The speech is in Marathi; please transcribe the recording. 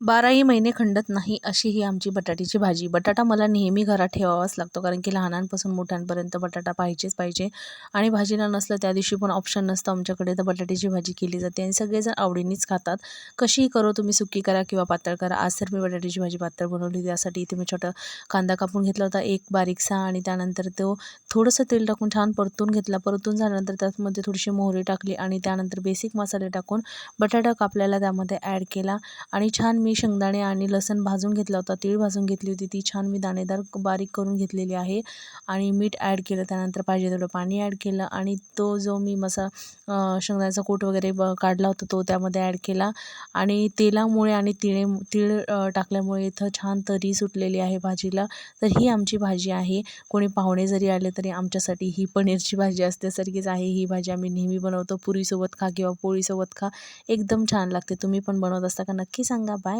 12ही महिने खंडत नाही अशी ही आमची बटाट्याची भाजी. बटाटा मला नेहमी घरात ठेवावाच लागतो, कारण की लहानांपासून मोठ्यांपर्यंत बटाटा पाहिजेच पाहिजे. आणि भाजीला नसलं त्या दिवशी पण ऑप्शन नसतं आमच्याकडे, तर बटाट्याची भाजी केली जाते आणि सगळेजण आवडीनेच खातात. कशीही करो तुम्ही, सुकी करा किंवा पातळ करा. आज तर मी बटाट्याची भाजी पातळ बनवली. त्यासाठी इथे मी छोटा कांदा कापून घेतला होता एक बारीकसा, आणि त्यानंतर तो थोडंसं तेल टाकून छान परतून घेतला. परतून झाल्यानंतर त्यामध्ये थोडीशी मोहरी टाकली आणि त्यानंतर बेसिक मसाले टाकून बटाटा कापलेला त्यामध्ये ॲड केला. आणि छान मी शेंगदाणे आणि लसूण भाजून घेतला होता, तीळ भाजून घेतली होती, ती छान मी दाणेदार बारीक करून घेतलेली आहे. आणि मीठ ॲड केलं, त्यानंतर पाहिजे तेवढं पाणी ॲड केलं आणि तो जो मी शेंगदाण्याचा कूट वगैरे काढला होता तो त्यामध्ये ॲड केला. आणि तेलामुळे आणि तीळ टाकल्यामुळे इथं छान तरी सुटलेली आहे भाजीला. तर ही आमची भाजी आहे. कोणी पाहुणे जरी आले तरी आमच्यासाठी ही पनीरची भाजी असल्यासारखीच आहे. ही भाजी आम्ही नेहमी बनवतो. पुरीसोबत खा किंवा पोळीसोबत खा, एकदम छान लागते. तुम्ही पण बनवत असता का? नक्की सांगा. बाय.